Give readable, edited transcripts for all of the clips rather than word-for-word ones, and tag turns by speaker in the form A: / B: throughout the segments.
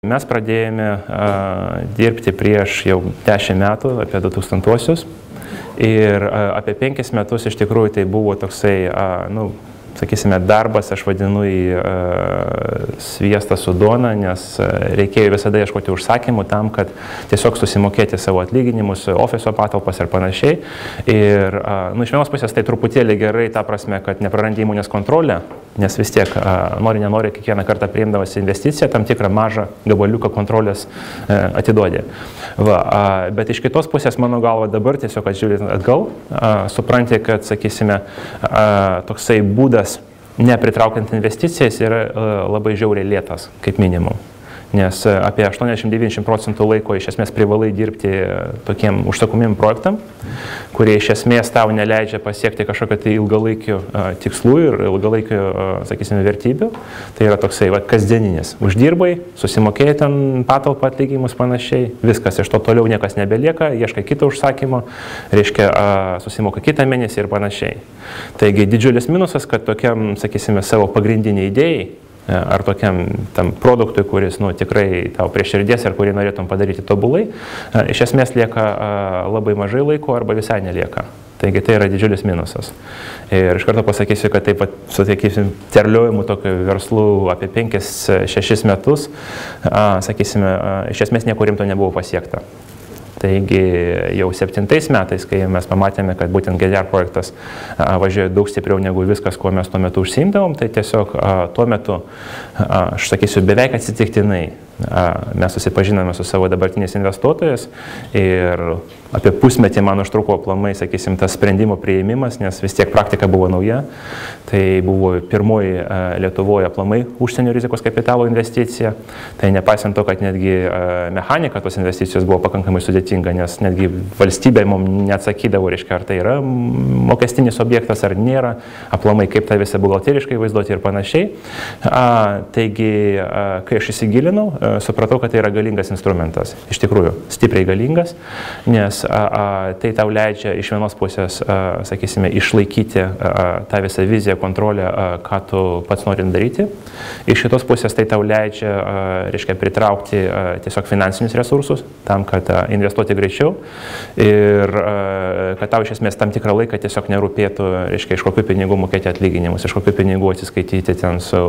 A: Mes pradėjome dirbti prieš jau 10 metų, apie 2000-osius. Ir apie 5 metus iš tikrųjų tai buvo toksai, sakysime, darbas, aš vadinu į sviestą su duona, nes reikėjo visada ieškoti užsakymų tam, kad tiesiog susimokėti savo atlyginimus, ofiso patalpas ir panašiai. Ir iš vienos pusės tai truputėlį gerai, ta prasme, kad neprarandi įmonės kontrolę, nes vis tiek nenori, kiekvieną kartą priimdavasi investiciją, tam tikrą mažą gabaliuką kontrolės atiduodė. Bet iš kitos pusės, mano galva, dabar tiesiog žiūrint atgal, supranti, kad, sakysime, toksai būdas nepritraukiant investicijas yra labai žiauriai lėtas, kaip minimum. Nes apie 80–90% laiko iš esmės privalai dirbti tokiem užsakomiem projektam, kurie iš esmės tau neleidžia pasiekti kažkokio tai ilgalaikių tikslų ir ilgalaikių, sakysime, vertybių. Tai yra toksai kasdieninis. Uždirbai, susimokėjai ten patalpą, atlyginimus panašiai, viskas, iš to toliau niekas nebelieka, ieškai kito užsakymo, reiškia, susimoka kitą mėnesį ir panašiai. Taigi didžiulis minusas, kad tokiam, sakysime, savo pagrindiniai idėjai, ar tokiam tam produktui, kuris tikrai tau prie širdies ir kurį norėtum padaryti tobulai, iš esmės lieka labai mažai laiko arba visai nelieka. Taigi tai yra didžiulis minusas. Ir iš karto pasakysiu, kad taip pat su terliojimu tokiu verslu apie 5–6 metus, sakysime, iš esmės nieko rimto nebuvo pasiekta. Taigi jau 7 metais, kai mes pamatėme, kad būtent GDR projektas važiuoja daug stipriau negu viskas, kuo mes tuo metu užsiimdavom, tai tiesiog tuo metu, aš sakysiu, beveik atsitiktinai mes susipažinome su savo dabartiniais investuotojais ir apie pusmetį man užtruko aplamai, sakysim, tas sprendimo priėmimas, nes vis tiek praktika buvo nauja. Tai buvo pirmoji Lietuvoje aplamai užsienio rizikos kapitalo investicija. Tai nepaisant to, kad netgi mechanika tos investicijos buvo pakankamai sudėtinga, nes netgi valstybė mums neatsakydavo, reiškia, ar tai yra mokestinis objektas ar nėra, aplamai kaip tą visą buhalteriškai vaizduoti ir panašiai. Taigi, kai aš įsigilinau, supratau, kad tai yra galingas instrumentas. Iš tikrųjų, stipriai galingas, nes tai tau leidžia iš vienos pusės, sakysime, išlaikyti tą visą viziją, kontrolę, ką tu pats nori daryti. Iš šitos pusės tai tau leidžia, reiškia, pritraukti tiesiog finansinius resursus, tam, kad investuoti greičiau ir kad tau iš esmės tam tikrą laiką tiesiog nerūpėtų, reiškia, iš kokių pinigų mokėti atlyginimus, iš kokių pinigų atsiskaityti ten su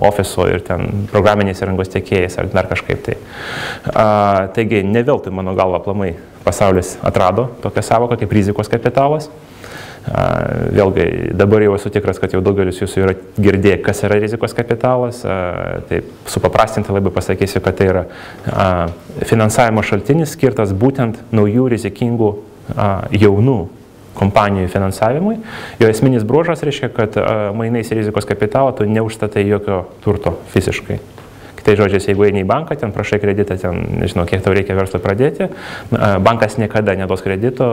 A: ofiso ir ten programiniais įrangos tiekėjais ar dar kažkaip tai. Taigi, ne veltui, mano galva, aplamai pasaulis atrado tokią savoką kaip rizikos kapitalas. Vėlgi, dabar jau esu tikras, kad jau daugelis jūsų yra girdėję, kas yra rizikos kapitalas. Taip, supaprastinti labai pasakysiu, kad tai yra finansavimo šaltinis skirtas būtent naujų rizikingų jaunų kompanijų finansavimui. Jo esminis bruožas reiškia, kad mainais į rizikos kapitalą tu neužstatai jokio turto fiziškai. Tai žodžiais, jeigu eini į banką, ten prašai kreditą, ten, nežinau, kiek tau reikia verslui pradėti, bankas niekada neduos kredito,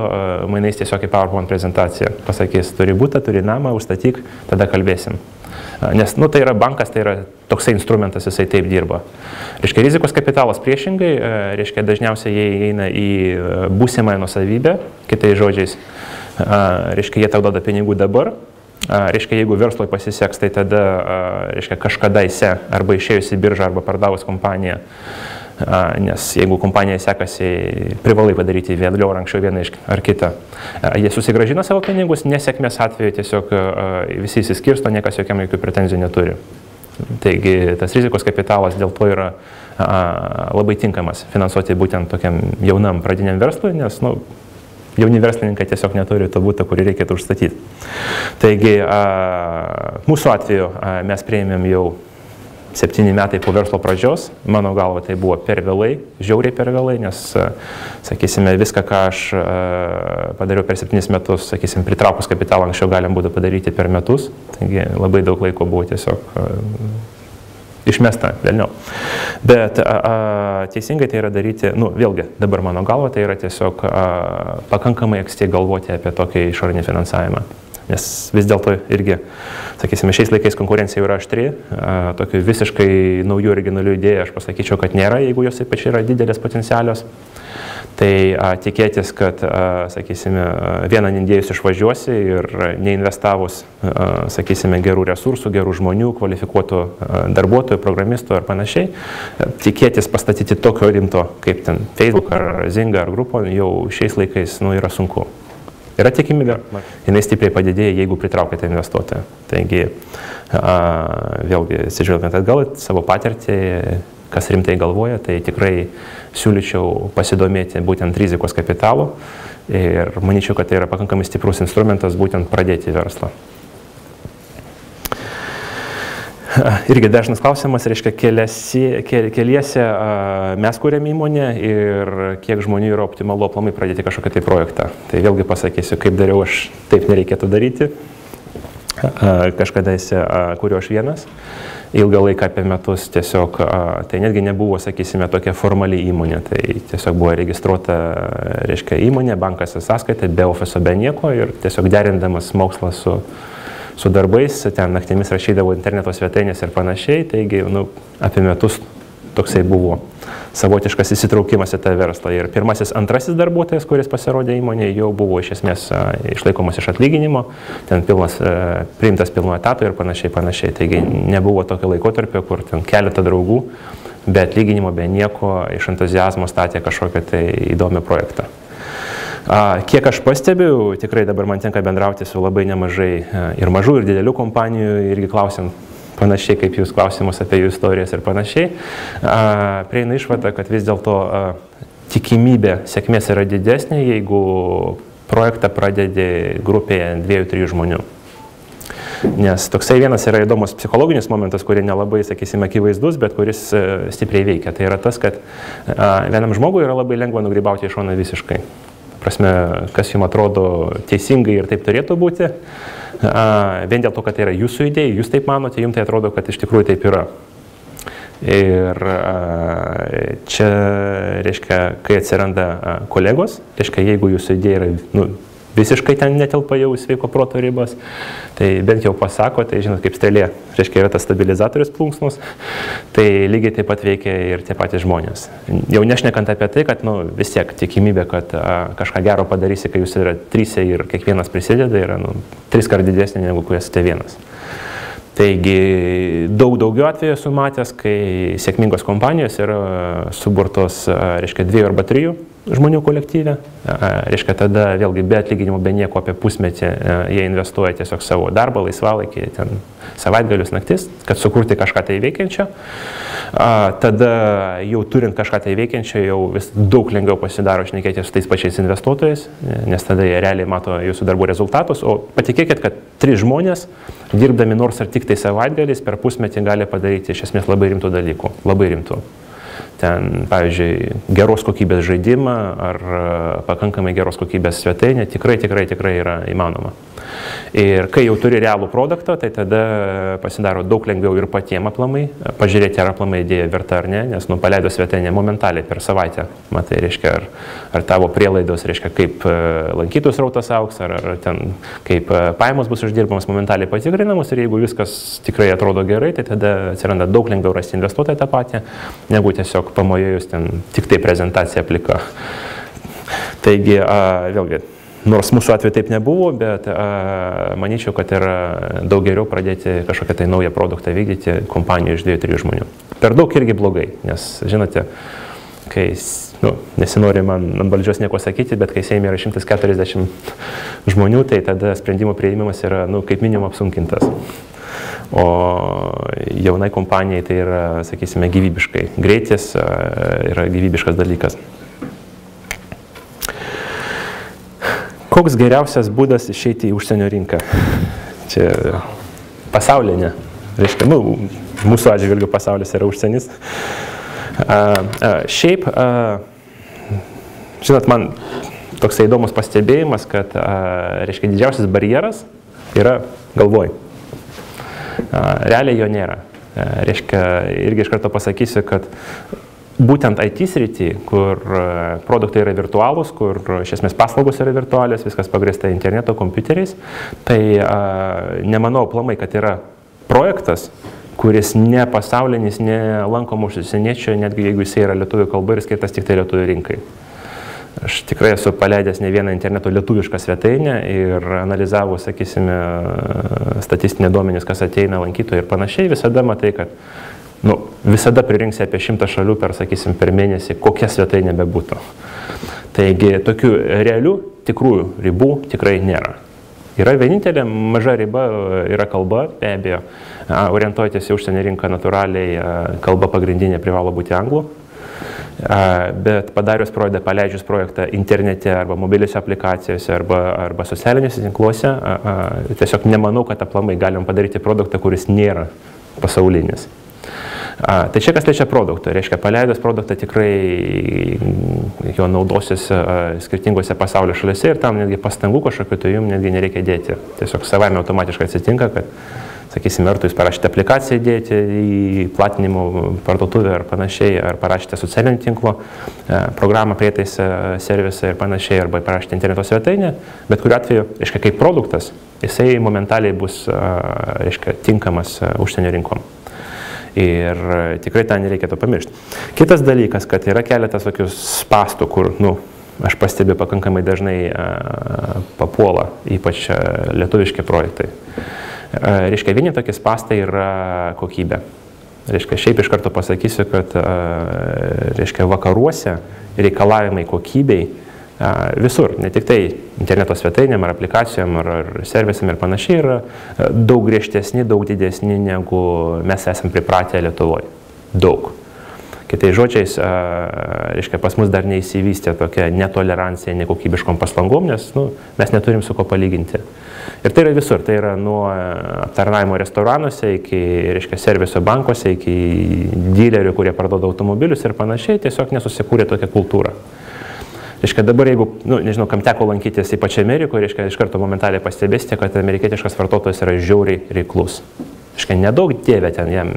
A: mainais tiesiog į PowerPoint prezentaciją. Pasakys, turi būtą, turi namą, užstatyk, tada kalbėsim. Nes, tai yra bankas, tai yra toksai instrumentas, jisai taip dirba. Reiškia, rizikos kapitalas priešingai, reiškia, dažniausiai jie eina į būsimąją nuosavybę, kitais žodžiais, reiškia, jie tau duoda pinigų dabar. Reiškia, jeigu verslui pasiseks, tai tada, reiškia, kažkadaise arba išėjus į biržą arba pardavus kompaniją, nes jeigu kompanija sekasi, privalai padaryti vėliau ar anksčiau vieną ar kitą. Jie susigrąžina savo pinigus, nesėkmės atveju tiesiog visi įsiskirsto, niekas jokiam jokių pretenzijų neturi. Taigi, tas rizikos kapitalas dėl to yra labai tinkamas finansuoti būtent tokiam jaunam pradiniam verslui, nes, jauni verslininkai tiesiog neturi to būto, kurį reikėtų užstatyti. Taigi, mūsų atveju mes priėmėm jau 7 metai po verslo pradžios. Mano galva tai buvo per vėlai, žiauriai per vėlai, nes, sakysime, viską, ką aš padariau per 7 metus, sakysime, pritraukus kapitalą anksčiau galim būtų padaryti per metus. Taigi, labai daug laiko buvo tiesiog išmesta vėliau. Bet teisingai tai yra daryti, vėlgi, dabar mano galva, tai yra tiesiog pakankamai anksti galvoti apie tokį išorinį finansavimą. Nes vis dėlto irgi, sakysime, šiais laikais konkurencija yra aštri, tokių visiškai naujų originalių idėjų aš pasakyčiau, kad nėra, jeigu jos ypač yra didelės potencialios. Tai tikėtis, kad, sakysime, vieną indėjus išvažiuosi ir neinvestavus, sakysime, gerų resursų, gerų žmonių, kvalifikuotų darbuotojų, programistų ar panašiai, tikėtis pastatyti tokio rimto, kaip ten Facebook ar Zinga ar Grupo, jau šiais laikais yra sunku. Yra tikimybė, jinai stipriai padidėja, jeigu pritraukite investuotoją. Taigi, vėlgi, atsižvelgiant atgal savo patirtį, kas rimtai galvoja, tai tikrai siūlyčiau pasidomėti būtent rizikos kapitalu ir manyčiau, kad tai yra pakankamai stiprus instrumentas būtent pradėti verslą. Irgi dažnas klausimas, reiškia, keliese mes kūrėme įmonę ir kiek žmonių yra optimalu aplamai pradėti kažkokią tai projektą. Tai vėlgi pasakysiu, kaip dariau aš, taip nereikėtų daryti. Kažkada kuriu aš vienas. Ilgą laiką apie metus tiesiog, tai netgi nebuvo, sakysime, tokia formali įmonė, tai tiesiog buvo registruota, reiškia, įmonė, bankas sąskaita, be ofiso, be nieko ir tiesiog derindamas mokslą su darbais, ten naktimis rašydavo interneto svetainės ir panašiai, taigi, apie metus toksai buvo savotiškas įsitraukimas į tą verslą. Ir pirmasis, antrasis darbuotojas, kuris pasirodė įmonėje, jau buvo iš esmės išlaikomas iš atlyginimo, ten priimtas pilnu etatu ir panašiai. Taigi nebuvo tokio laikotarpio, kur ten keletą draugų, be atlyginimo, be nieko, iš entuziazmo statė kažkokią tai įdomią projektą. Kiek aš pastebiu, tikrai dabar man tenka bendrauti su labai nemažai ir mažų, ir didelių kompanijų, irgi klausiant panašiai kaip jūs klausimus apie jų istorijas ir panašiai, prieina išvada, kad vis dėlto tikimybė sėkmės yra didesnė, jeigu projektą pradedi grupėje 2-3 žmonių. Nes toksai vienas yra įdomus psichologinis momentas, kurį nelabai, sakysime, akivaizdus, bet kuris stipriai veikia. Tai yra tas, kad vienam žmogui yra labai lengva nugrybauti į šoną visiškai. Prasme, kas jums atrodo teisingai ir taip turėtų būti. Vien dėl to, kad tai yra jūsų idėja, jūs taip manote, jums tai atrodo, kad iš tikrųjų taip yra. Ir čia, reiškia, kai atsiranda kolegos, reiškia, jeigu jūsų idėja yra visiškai ten netelpa jau sveiko proto ribas, tai bent jau pasako, tai žinot, kaip strėlė, reiškia, yra tas stabilizatorius plunksnos, tai lygiai taip pat veikia ir tie patys žmonės. Jau nešnekant apie tai, kad vis tiek tikimybė, kad kažką gero padarysi, kai jūs yra 3 ir kiekvienas prisideda, yra 3 kart didesnė negu kai esate vienas. Taigi daugiau atveju esu matęs, kai sėkmingos kompanijos yra suburtos, reiškia, 2 arba 3 žmonių kolektyve, reiškia, tada vėlgi be atlyginimo, be nieko apie pusmetį jie investuoja tiesiog savo darbą, laisvalaikį, ten savaitgalius, naktis, kad sukurti kažką tai veikiančio. Tada jau turint kažką tai veikiančio, jau vis daug lengviau pasidaro šnekėti su tais pačiais investuotojais, nes tada jie realiai mato jūsų darbų rezultatus, o patikėkit, kad 3 žmonės, dirbdami nors ar tik tai savaitgaliais, per pusmetį gali padaryti iš esmės labai rimtų dalykų, labai rimtų. Ten, pavyzdžiui, geros kokybės žaidimą ar pakankamai geros kokybės svetainė tikrai yra įmanoma. Ir kai jau turi realų produktą, tai tada pasidaro daug lengviau ir patiem aplamai, pažiūrėti, ar aplamai idėja verta ar ne, nes paleido svetainę momentaliai per savaitę, matai, reiškia, ar tavo prielaidos, reiškia, kaip lankytojų srautas augs, ar ten kaip pajamos bus uždirbamas momentaliai patikrinamus, ir jeigu viskas tikrai atrodo gerai, tai tada atsiranda daug lengviau rasti investuotoją tą patį, negu tiesiog pamojėjus ten tik tai prezentaciją aplika. Taigi, vėlgi, nors mūsų atveju taip nebuvo, bet manyčiau, kad yra daug geriau pradėti kažkokią tai naują produktą vykdyti kompanijų iš 2-3 žmonių. Per daug irgi blogai, nes, žinote, kai, nesinori man ant valdžios nieko sakyti, bet kai Seime yra 140 žmonių, tai tada sprendimų priėmimas yra, kaip minimum apsunkintas. O jaunai kompanijai tai yra, sakysime, gyvybiškai. Greitis yra gyvybiškas dalykas. Koks geriausias būdas išeiti į užsienio rinką? Čia pasaulinė. Reiškia, mūsų atžvilgiu pasaulis yra užsienis. Šiaip, žinot, man toksai įdomus pastebėjimas, kad, reiškia, didžiausias barjeras yra galvoj. Realiai jo nėra. Reiškia, irgi iš karto pasakysiu, kad būtent IT srity, kur produktai yra virtualūs, kur iš esmės paslaugos yra virtualios, viskas pagrįsta interneto kompiuteriais, tai nemanau aplamai, kad yra projektas, kuris ne pasaulinis, ne lankomas užsieniečių, netgi jeigu jis yra lietuvių kalba ir skirtas tik tai lietuvių rinkai. Aš tikrai esu paleidęs ne vieną interneto lietuvišką svetainę ir analizavau, sakysime, statistinę duomenis, kas ateina lankytojai ir panašiai, visada matai, kad visada pririnksi apie 100 šalių per, sakysim, per mėnesį, kokia svetainė bebūtų. Taigi, tokių realių, tikrųjų ribų tikrai nėra. Yra vienintelė maža riba, yra kalba, be abejo, orientuotis į užsienio rinką natūraliai, kalba pagrindinė privalo būti anglų, bet padarius projektą, paleidžius projektą internete arba mobiliuose aplikacijose arba socialiniuose tinkluose, tiesiog nemanau, kad aplamai galim padaryti produktą, kuris nėra pasaulinis. Tai čia kas liečia produktą, reiškia, paleidus produktą tikrai jo naudosis skirtingose pasaulio šalyse ir tam netgi pastangų kažkokių tai jums netgi nereikia dėti. Tiesiog savaime automatiškai atsitinka, kad, sakysime, ar jūs parašyti aplikaciją dėti į platinimo parduotuvę ar panašiai, ar parašyti socialinio tinklo programą, prietaisą, servisą ir panašiai, arba parašyti interneto svetainę, bet kuriuo atveju, reiškia, kaip produktas, jisai momentaliai bus, reiškia, tinkamas užsienio rinkom. Ir tikrai tą nereikėtų pamiršti. Kitas dalykas, kad yra keletas tokių spastų, kur, aš pastebiu, pakankamai dažnai papuola, ypač lietuviški projektai. Reiškia, vieni tokie spastai yra kokybė. Reiškia, šiaip iš karto pasakysiu, kad reiškia, vakaruose reikalavimai kokybei visur, ne tik tai interneto svetainėm ar aplikacijom ar servisam ir panašiai, yra daug griežtesni, daug didesni, negu mes esam pripratę Lietuvoje. Daug. Kitais žodžiais, reiškia, pas mus dar neįsivystė tokia netolerancija nekokybiškom paslaugom, nes mes neturim su ko palyginti. Ir tai yra visur, tai yra nuo aptarnavimo restoranuose iki, reiškia, serviso bankuose, iki dilerių, kurie parduoda automobilius ir panašiai, tiesiog nesusikūrė tokia kultūra. Reiškia, dabar jeigu, nežinau, kam teko lankytis ypač Amerikoje, reiškia, iš karto momentaliai pastebėsite, kad amerikietiškas vartotojas yra žiauriai reiklus. Reiškia, nedaug dievė ten, jam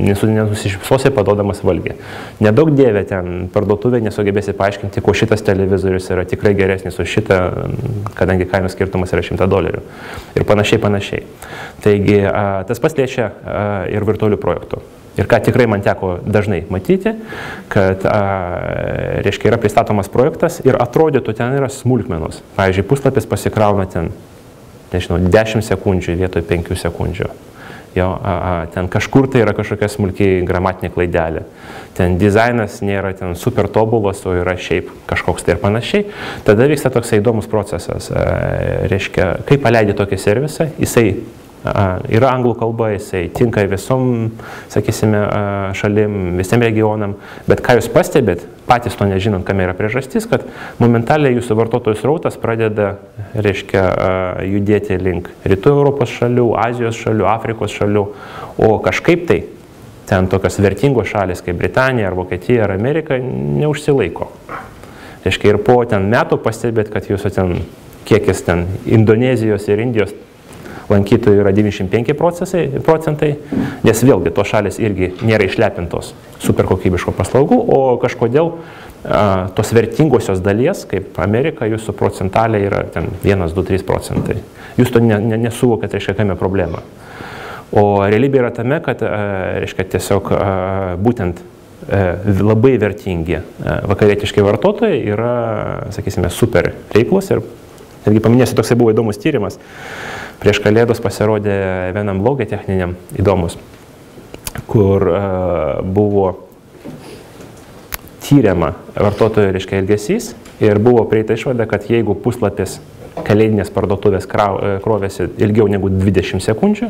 A: nenusišypsosi paduodamas valgį. Nedaug dievė ten parduotuvė nesugebėsi paaiškinti, kuo šitas televizorius yra tikrai geresnis už šitą, kadangi kainos skirtumas yra $100. Ir panašiai. Taigi, tas pats liečia ir virtualių projektų. Ir ką tikrai man teko dažnai matyti, kad, reiškia, yra pristatomas projektas ir atrodytų ten yra smulkmenos. Pavyzdžiui, puslapis pasikrauna ten, nežinau, 10 sekundžių vietoj 5 sekundžių. Ten kažkur tai yra kažkokia smulkiai gramatinė klaidelė. Ten dizainas nėra ten super tobulas, o yra šiaip kažkoks tai ir panašiai. Tada vyksta toks įdomus procesas. Reiškia, kai paleidi tokį servisą, jisai yra anglų kalba, jisai tinka visom, sakysime, šalim, visiem regionam, bet ką jūs pastebėt, patys to nežinant, kam yra priežastis, kad momentaliai jūsų vartotojų srautas pradeda, reiškia, judėti link Rytų Europos šalių, Azijos šalių, Afrikos šalių, o kažkaip tai ten tokios vertingos šalis kaip Britanija ar Vokietija ar Amerika neužsilaiko. Reiškia, ir po ten metų pastebėt, kad jūsų ten kiekis ten Indonezijos ir Indijos lankytojų yra 95 procentai, nes vėlgi tos šalis irgi nėra išlepintos super kokybiško paslaugų, o kažkodėl tos vertingosios dalies, kaip Amerika, jūsų procentaliai yra ten 1, 2, 3 procentai. Jūs to nesuvokat, reiškia, kame problema. O realybė yra tame, kad, reiškia, tiesiog būtent labai vertingi vakarietiški vartotojai yra, sakysime, super reiklus ir netgi paminėsiu, toksai buvo įdomus tyrimas. Prieš Kalėdos pasirodė vienam blogė techniniam įdomus, kur buvo tyriama vartotojų, reiškia, elgesys ir buvo prieita išvada, kad jeigu puslapis kalėdinės parduotuvės krovėsi ilgiau negu 20 sekundžių,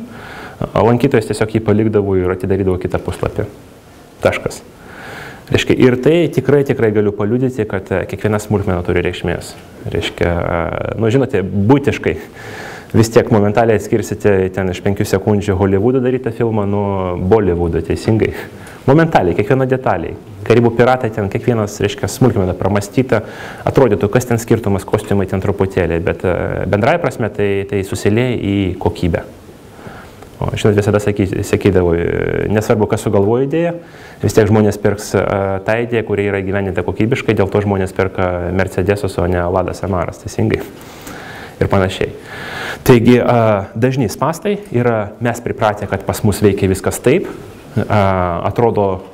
A: lankytojas tiesiog jį palikdavo ir atidarydavo kitą puslapį. Taškas. Reiškia, ir tai tikrai galiu paliudyti, kad kiekviena smulkmena turi reikšmės. Reiškia, žinote, būtiškai vis tiek momentaliai atskirsite ten iš 5 sekundžių Hollywoodo darytą filmą nuo Bollywoodo, teisingai. Momentaliai, kiekviena detaliai. Karibų piratai ten kiekvienas, reiškia, smulkmena pramastyta, atrodytų, kas ten skirtumas, kostiumai ten truputėlį, bet bendrai prasme tai susilieja į kokybę. O, žinot, visada sakydavau, nesvarbu, kas sugalvoja idėją, vis tiek žmonės pirks tą idėją, kuri yra įgyvendinta kokybiškai, dėl to žmonės perka Mercedesus, o ne Lada Samaras, teisingai. Ir panašiai. Taigi, dažni spąstai yra, mes pripratę, kad pas mus veikia viskas taip, atrodo,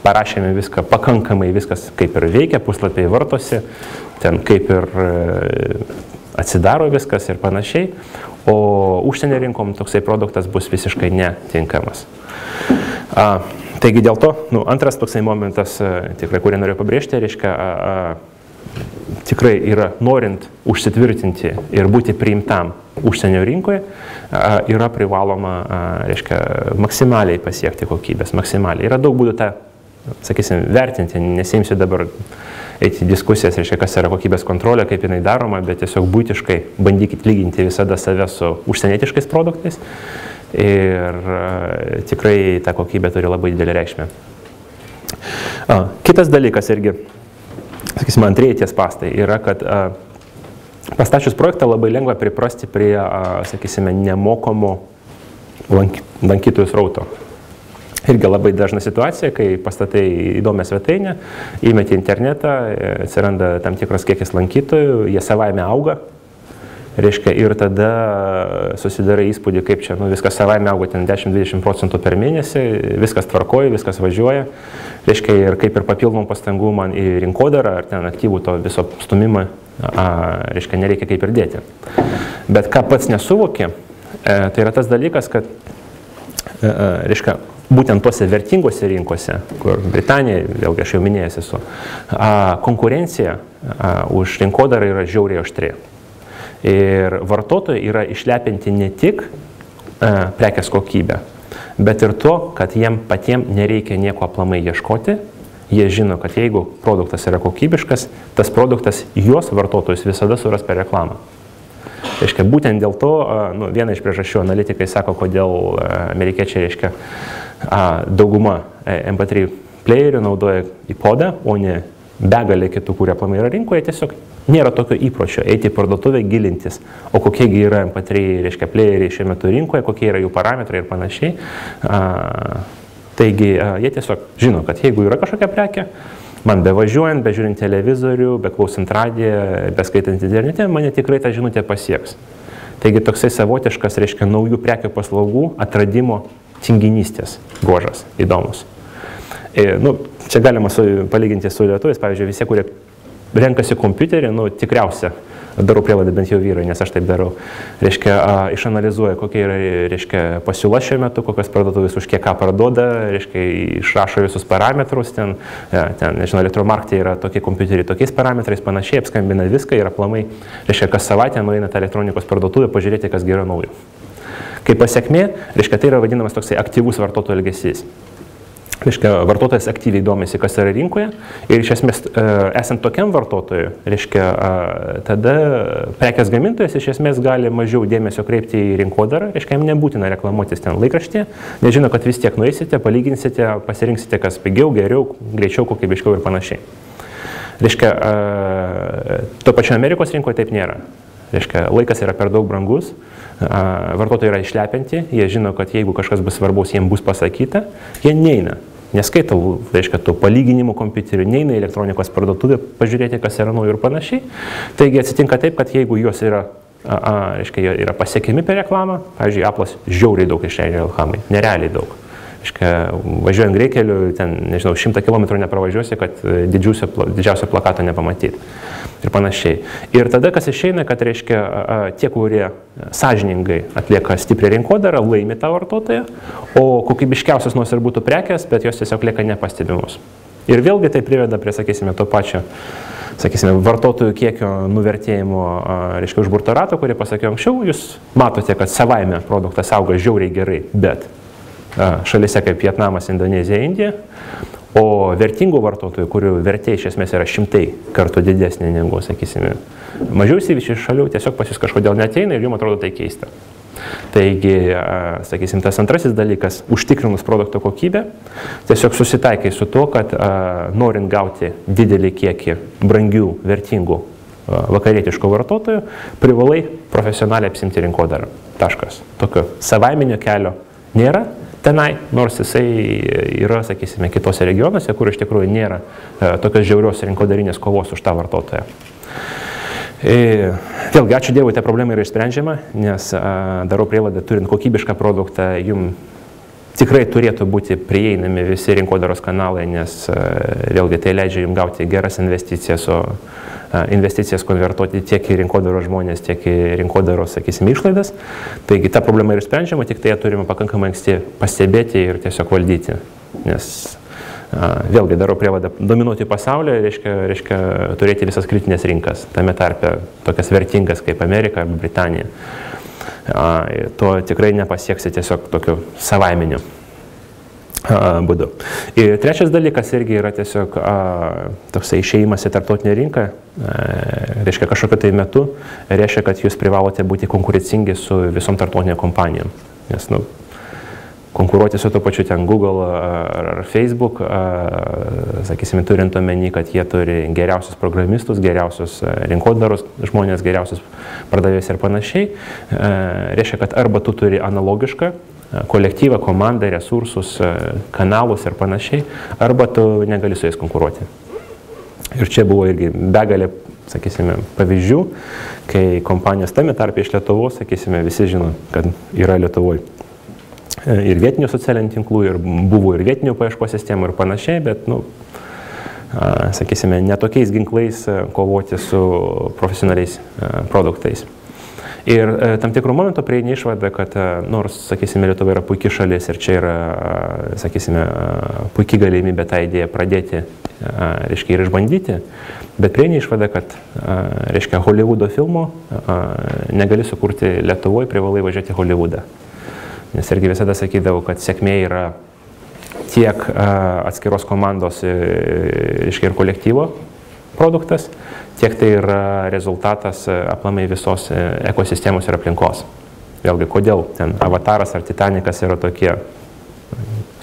A: parašėme viską pakankamai, viskas kaip ir veikia, puslapiai vartosi, ten kaip ir atsidaro viskas ir panašiai, o užsienio rinkom toksai produktas bus visiškai netinkamas. Taigi dėl to, antras toksai momentas, tikrai, kurį noriu pabrėžti, reiškia, tikrai yra norint užsitvirtinti ir būti priimtam užsienio rinkoje, yra privaloma, reiškia, maksimaliai pasiekti kokybės, maksimaliai. Yra daug būdų tą, sakysim, vertinti, nesiimsiu dabar eiti diskusijas, reiškia, kas yra kokybės kontrolė, kaip jinai daroma, bet tiesiog būtiškai bandykit lyginti visada save su užsienietiškais produktais ir tikrai ta kokybė turi labai didelį reikšmę. Kitas dalykas irgi, sakysime, antrieji tie spąstai yra, kad pastačius projektą labai lengva priprasti prie, sakysime, nemokamo lankytojų srauto. Irgi labai dažna situacija, kai pastatai įdomią svetainę, įmeti internetą, atsiranda tam tikras kiekis lankytojų, jie savaime auga, reiškia, ir tada susidarai įspūdį, kaip čia, viskas savaime auga ten 10-20% per mėnesį, viskas tvarkoja, viskas važiuoja, reiškia, ir kaip ir papildomų pastangų man į rinkodarą ar ten aktyvų to viso stumimą, reiškia, nereikia kaip ir dėti. Bet ką pats nesuvokė, tai yra tas dalykas, kad, reiškia, būtent tuose vertingose rinkose, kur Britanija, vėlgi aš jau minėjęs esu, konkurencija už rinkodarą yra žiauriai aštri. Ir vartotojai yra išlepinti ne tik prekės kokybę, bet ir to, kad jiem patiems nereikia nieko aplamai ieškoti. Jie žino, kad jeigu produktas yra kokybiškas, tas produktas juos vartotojus visada suras per reklamą. Reiškia, būtent dėl to, viena iš priežasčių analitikai sako, kodėl amerikiečiai, reiškia, dauguma MP3 playerių naudoja iPodą, o ne begalė kitų, kurie aplamai yra rinkoje, tiesiog nėra tokio įpročio eiti į parduotuvę, gilintis, o kokiegi yra MP3, reiškia, playeriai šiuo metu rinkoje, kokie yra jų parametrai ir panašiai. Taigi, jie tiesiog žino, kad jeigu yra kažkokia prekė, man bevažiuojant, bežiūrint televizorių, beklausant radiją, beskaitant internete, mane tikrai ta žinutė pasieks. Taigi, toksai savotiškas, reiškia, naujų prekių paslaugų atradimo tinginystės bruožas įdomus. Čia galima palyginti su lietuviais, pavyzdžiui, visi, kurie renkasi kompiuterį, tikriausia, darau prielaidą bent jau vyrai, nes aš taip darau, reiškia, išanalizuoja, kokia yra, reiškia, pasiūla šiuo metu, kokios parduotuvės už kiek ką parduoda, reiškia, išrašo visus parametrus, ten, nežinau, Elektromarkte yra tokie kompiuteriai tokiais parametrais, panašiai, apskambina viską ir aplamai, reiškia, kas savaitę nueina tą elektronikos parduotuvę pažiūrėti, kas yra naujo. Kaip pasiekmė, reiškia, tai yra vadinamas toksai aktyvus vartotojų elgesys. Reiškia, vartotojas aktyviai domisi, kas yra rinkoje ir iš esmės, esant tokiam vartotojui, reiškia, tada prekės gamintojas iš esmės gali mažiau dėmesio kreipti į rinkodarą, reiškia, jam nebūtina reklamuotis ten laikraštyje, nežino, kad vis tiek nueisite, palyginsite, pasirinksite, kas pigiau, geriau, greičiau, kokybiškiau ir panašiai. Reiškia, to pačio Amerikos rinkoje taip nėra. Reiškia, laikas yra per daug brangus, vartotojai yra išlepinti, jie žino, kad jeigu kažkas bus svarbaus, jiems bus pasakyta, jie neina, neskaito, reiškia, tų palyginimų kompiuterių, neina į elektronikos parduotuvę pažiūrėti, kas yra naujo ir panašiai. Taigi atsitinka taip, kad jeigu juos yra, reiškia, yra pasiekiami per reklamą, pavyzdžiui, Apple'as žiauriai daug išleidžia reklamai, nerealiai daug. Reiškia, važiuojant greikeliu, ten, nežinau, 100 km nepravažiuosi, kad didžiausio plakato nepamatyti. Ir panašiai. Ir tada, kas išeina, kad, reiškia, tie, kurie sąžiningai atlieka stiprią rinkodarą, laimi tą vartotoją, o kokybiškiausios nors ir būtų prekės, bet jos tiesiog lieka nepastebimos. Ir vėlgi tai priveda prie, sakysime, to pačio, sakysime, vartotojų kiekio nuvertėjimo, reiškia, užburto rato, kurį pasakiau anksčiau, jūs matote, kad savaime produktas auga žiauriai gerai, bet šalyse kaip Vietnamas, Indonezija, Indija, o vertingų vartotojų, kurių vertė iš esmės yra 100 kartų didesnė negu, sakysime, mažiau įsivyščių šalių, tiesiog pas jūs kažkodėl neateina ir jums atrodo tai keista. Taigi, sakysim, tas antrasis dalykas, užtikrinus produkto kokybę, tiesiog susitaikai su to, kad norint gauti didelį kiekį brangių, vertingų vakarietiškų vartotojų, privalai profesionaliai apsimti rinkodarą. Taškas. Tokio savaiminio kelio nėra tenai, nors jisai yra, sakysime, kitose regionuose, kur iš tikrųjų nėra tokios žiaurios rinkodarinės kovos už tą vartotoją. Vėlgi, ačiū Dievui, ta problema yra išsprendžiama, nes darau prielaidą, turint kokybišką produktą, jums tikrai turėtų būti prieinami visi rinkodaros kanalai, nes vėlgi tai leidžia jums gauti geras investicijas, o investicijas konvertuoti tiek į rinkodaros žmonės, tiek į rinkodaros, sakysime, išlaidas. Taigi ta problema yra išsprendžiama, tik tai ją turime pakankamai anksti pastebėti ir tiesiog valdyti. Nes vėlgi darau prielaidą, dominuoti pasaulyje reiškia turėti visas kritinės rinkas, tame tarpe tokias vertingas kaip Amerika arba Britanija. To tikrai nepasieksi tiesiog tokiu savaiminiu būdu. Ir trečias dalykas irgi yra tiesiog toksai išėjimas į tarptautinę rinką, reiškia kažkokiu tai metu, reiškia, kad jūs privalote būti konkurencingi su visom tarptautinėm kompanijom. Nes, konkuruoti su to pačiu ten Google ar Facebook, sakysime, turint omeny, kad jie turi geriausius programistus, geriausius rinkodaros žmonės, geriausius pardavėjus ir panašiai, reiškia, kad arba tu turi analogišką kolektyvą, komandą, resursus, kanalus ir panašiai, arba tu negali su jais konkuruoti. Ir čia buvo irgi begalė, sakysime, pavyzdžių, kai kompanijos tame tarpe iš Lietuvos, sakysime, visi žino, kad yra Lietuvoje ir vietinių socialinių tinklų, ir buvo ir vietinių paieškos sistemų ir panašiai, bet, sakysime, netokiais ginklais kovoti su profesionaliais produktais. Ir tam tikrų momentų prieini išvadą, kad nors, sakysime, Lietuva yra puikia šalis ir čia yra, sakysime, puikia galimybė tą idėją pradėti, reiškia, ir išbandyti, bet prieini išvadą, kad, reiškia, Hollywoodo filmo negali sukurti Lietuvoje, privalai važiuoti į Hollywoodą. Nes irgi visada sakydavau, kad sėkmė yra tiek atskiros komandos, reiškia, ir kolektyvo produktas, tiek tai yra rezultatas aplamai visos ekosistemos ir aplinkos. Vėlgi, kodėl ten Avataras ar Titanikas yra tokie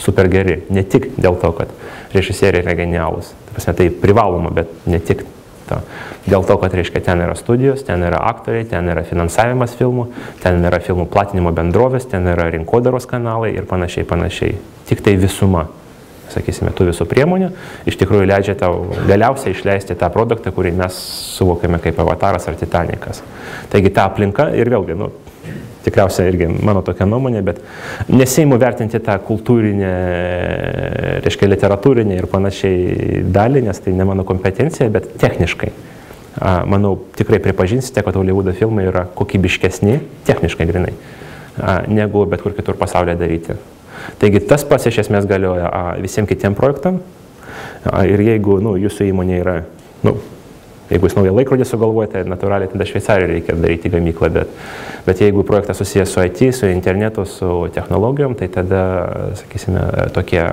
A: super geri? Ne tik dėl to, kad režisieriai yra genialūs. Tai privaloma, bet ne tik to. Dėl to, kad, reiškia, ten yra studijos, ten yra aktoriai, ten yra finansavimas filmų, ten yra filmų platinimo bendrovės, ten yra rinkodaros kanalai ir panašiai, panašiai. Tik tai visuma, sakysime, tų visų priemonių iš tikrųjų leidžia tau galiausiai išleisti tą produktą, kurį mes suvokiame kaip Avataras ar Titanikas. Taigi ta aplinka ir vėlgi, tikriausiai irgi mano tokia nuomonė, bet neseimu vertinti tą kultūrinę, reiškia, literatūrinę ir panašiai dalį, nes tai ne mano kompetencija, bet techniškai. Manau, tikrai pripažinsite, kad Hollywoodo filmai yra kokybiškesni, techniškai grinai, negu bet kur kitur pasaulyje daryti. Taigi tas pats iš esmės galioja visiems kitiem projektam ir jeigu jūsų įmonė yra, jeigu jūs naują laikrodį sugalvojate, natūraliai tada Šveicarijoje reikia daryti gamyklą, bet jeigu projektas susijęs su IT, su internetu, su technologijom, tai tada, sakysime, tokie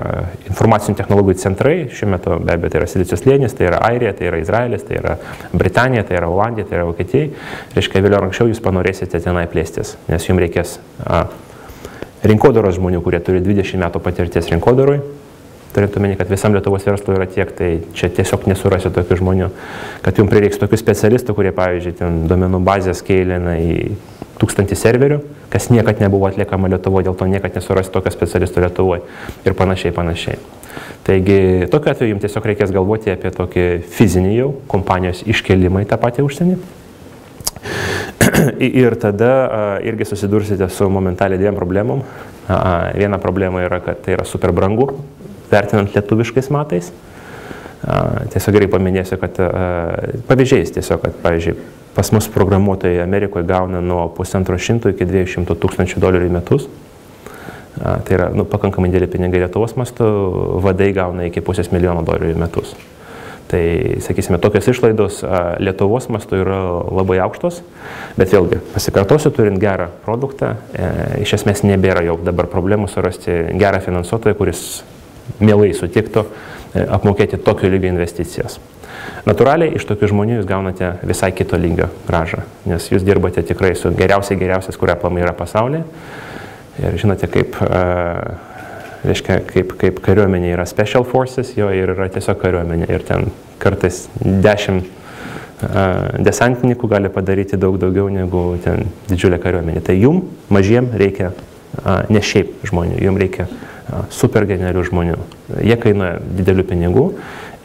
A: informacinių technologijų centrai, šiuo metu be abejo tai yra Silicio slėnis, tai yra Airija, tai yra Izraelis, tai yra Britanija, tai yra Olandija, tai yra Vokietija, reiškia, vėliau anksčiau jūs panorėsite tenai plėstis, nes jums reikės rinkodaros žmonių, kurie turi 20 metų patirties rinkodarui. Turėtų meni, kad visam Lietuvos verslui yra tiek, tai čia tiesiog nesurasiu tokių žmonių, kad jums prireiks tokių specialistų, kurie, pavyzdžiui, ten duomenų bazę skeilina į 1000 serverių, kas niekad nebuvo atliekama Lietuvoje, dėl to niekad nesurasi tokio specialistų Lietuvoje ir panašiai, panašiai. Taigi, tokiu atveju jums tiesiog reikės galvoti apie tokį fizinį jau kompanijos iškelimą į tą patį užsienį. Ir tada irgi susidursite su momentaliai dviem problemom. Viena problema yra, kad tai yra super brangu, vertinant lietuviškais matais. Tiesiog gerai paminėsiu, kad pavyzdžiais tiesiog, kad, pavyzdžiui, pas mus programuotojai Amerikoje gauna nuo $150 iki $200,000 į metus. Tai yra pakankamai dideli pinigai Lietuvos mastu, vadai gauna iki $500,000 į metus. Tai, sakysime, tokios išlaidos Lietuvos mastu yra labai aukštos, bet vėlgi, pasikartosiu, turint gerą produktą, iš esmės nebėra jau dabar problemų surasti gerą finansuotoją, kuris mielai sutiktų apmokėti tokio lygio investicijas. Natūraliai iš tokių žmonių jūs gaunate visai kito lygio grąžą, nes jūs dirbate tikrai su geriausias, kurie aplamai yra pasaulyje. Ir žinote, kaip kariuomenė yra special forces, jo ir yra tiesiog kariuomenė. Ir ten kartais 10 desantininkų gali padaryti daug daugiau negu ten didžiulė kariuomenė. Tai jum, mažiem, reikia ne šiaip žmonių, jum reikia super genialių žmonių. Jie kainuoja didelių pinigų